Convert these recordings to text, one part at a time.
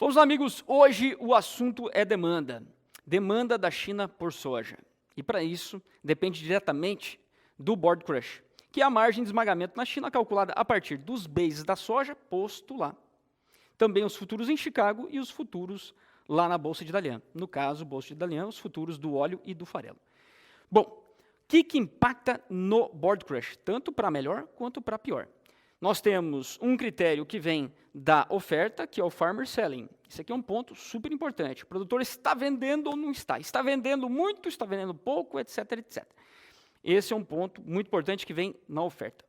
Vamos lá, amigos, hoje o assunto é demanda. Demanda da China por soja. E para isso, depende diretamente do board crush, que é a margem de esmagamento na China calculada a partir dos bases da soja posto lá. Também os futuros em Chicago e os futuros lá na Bolsa de Dalian. No caso, Bolsa de Dalian, os futuros do óleo e do farelo. Bom, o que impacta no board crush, tanto para melhor quanto para pior? Nós temos um critério que vem da oferta, que é o farmer selling. Isso aqui é um ponto super importante. O produtor está vendendo ou não está? Está vendendo muito, está vendendo pouco, etc, etc. Esse é um ponto muito importante que vem na oferta.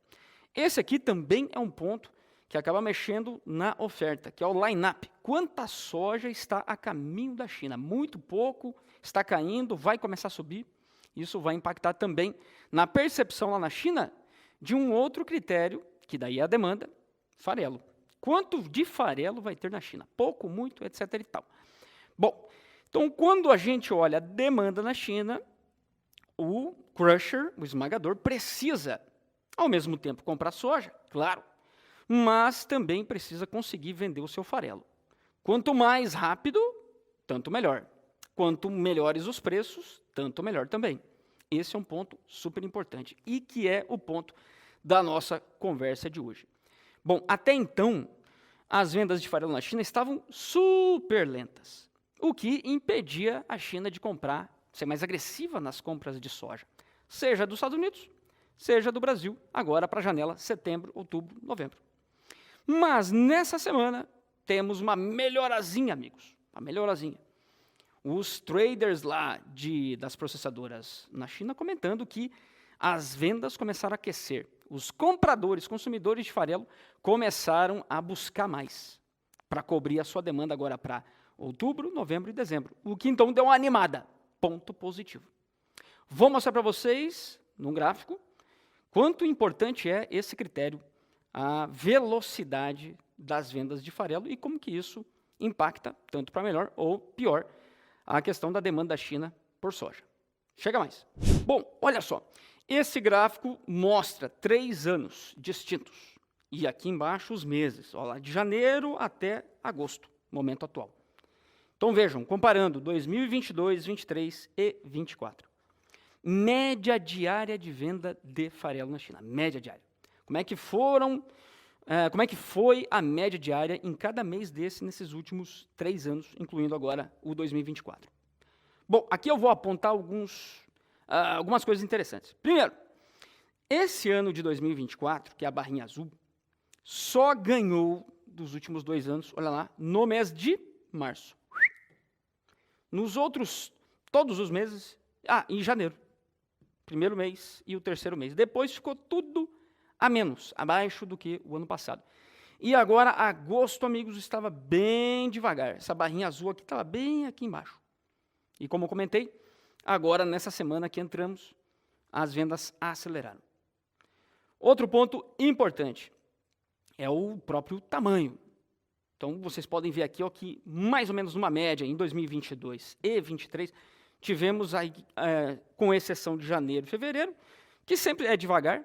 Esse aqui também é um ponto que acaba mexendo na oferta, que é o line-up. Quanta soja está a caminho da China? Muito pouco, está caindo, vai começar a subir. Isso vai impactar também na percepção lá na China de um outro critério, que daí é a demanda, farelo. Quanto de farelo vai ter na China? Pouco, muito, etc. e tal. Bom, então quando a gente olha a demanda na China, o crusher, o esmagador, precisa, ao mesmo tempo, comprar soja, claro, mas também precisa conseguir vender o seu farelo. Quanto mais rápido, tanto melhor. Quanto melhores os preços, tanto melhor também. Esse é um ponto super importante e que é o ponto da nossa conversa de hoje. Bom, até então, as vendas de farelo na China estavam super lentas, o que impedia a China de comprar, ser mais agressiva nas compras de soja, seja dos Estados Unidos, seja do Brasil, agora para a janela setembro, outubro, novembro. Mas nessa semana temos uma melhorazinha, amigos, uma melhorazinha. Os traders lá das processadoras na China comentando que as vendas começaram a aquecer. Os compradores, consumidores de farelo, começaram a buscar mais para cobrir a sua demanda agora para outubro, novembro e dezembro. O que então deu uma animada. Ponto positivo. Vou mostrar para vocês, num gráfico, quanto importante é esse critério, a velocidade das vendas de farelo e como que isso impacta, tanto para melhor ou pior, a questão da demanda da China por soja. Chega mais. Bom, olha só. Esse gráfico mostra 3 anos distintos. E aqui embaixo os meses, ó, lá de janeiro até agosto, momento atual. Então vejam, comparando 2022, 23 e 24. Média diária de venda de farelo na China. Média diária. Como é que foi a média diária em cada mês nesses últimos 3 anos, incluindo agora o 2024? Bom, aqui eu vou apontar algumas coisas interessantes. Primeiro, esse ano de 2024, que é a barrinha azul, só ganhou dos últimos 2 anos, olha lá, no mês de março. Nos outros, todos os meses, em janeiro, primeiro mês e o terceiro mês. Depois ficou tudo a menos, abaixo do que o ano passado. E agora, agosto, amigos, estava bem devagar. Essa barrinha azul aqui estava bem aqui embaixo. E como eu comentei, agora, nessa semana que entramos, as vendas aceleraram. Outro ponto importante é o próprio tamanho. Então, vocês podem ver aqui ó, que, mais ou menos numa média, em 2022 e 2023, tivemos, aí, com exceção de janeiro e fevereiro, que sempre é devagar,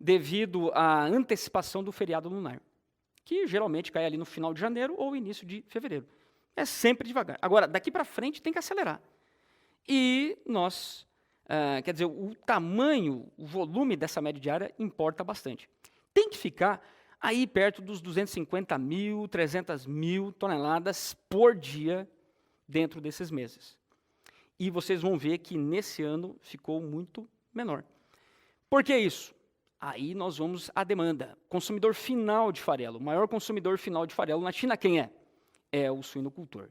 devido à antecipação do feriado lunar, que geralmente cai ali no final de janeiro ou início de fevereiro. É sempre devagar. Agora, daqui para frente, tem que acelerar. E quer dizer, o tamanho, o volume dessa média diária importa bastante. Tem que ficar aí perto dos 250 mil, 300 mil toneladas por dia dentro desses meses. E vocês vão ver que nesse ano ficou muito menor. Por que isso? Aí nós vamos à demanda. Consumidor final de farelo. O maior consumidor final de farelo na China, quem é? É o suinocultor.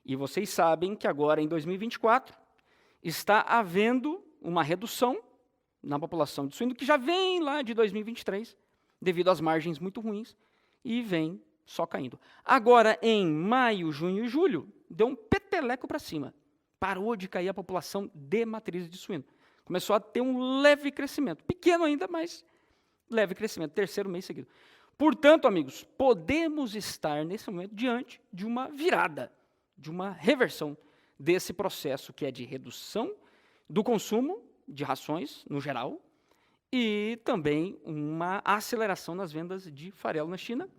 E vocês sabem que agora, em 2024, está havendo uma redução na população de suíno, que já vem lá de 2023, devido às margens muito ruins, e vem só caindo. Agora, em maio, junho e julho, deu um peteleco para cima. Parou de cair a população de matrizes de suíno. Começou a ter um leve crescimento. Pequeno ainda, mas leve crescimento. Terceiro mês seguido. Portanto, amigos, podemos estar, nesse momento, diante de uma virada, de uma reversão desse processo que é de redução do consumo de rações, no geral, e também uma aceleração nas vendas de farelo na China,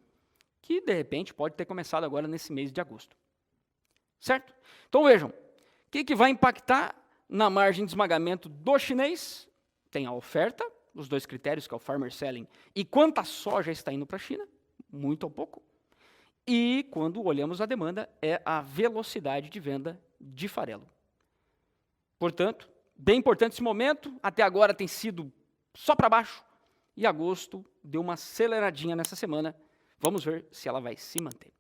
que, de repente, pode ter começado agora nesse mês de agosto. certo? Então vejam, o que vai impactar na margem de esmagamento do chinês? Tem a oferta, os dois critérios, que é o farmer selling, e quanta soja está indo para a China, muito ou pouco. E, quando olhamos a demanda, é a velocidade de venda de farelo. Portanto, bem importante esse momento, até agora tem sido só para baixo, e agosto deu uma aceleradinha nessa semana. Vamos ver se ela vai se manter.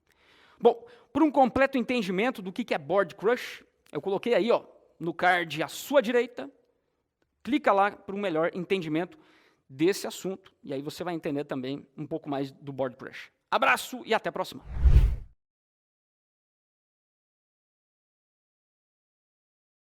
Bom, por um completo entendimento do que é Board Crush, eu coloquei aí no card à sua direita, clica lá para um melhor entendimento desse assunto, e aí você vai entender também um pouco mais do Board Crush. Abraço e até a próxima!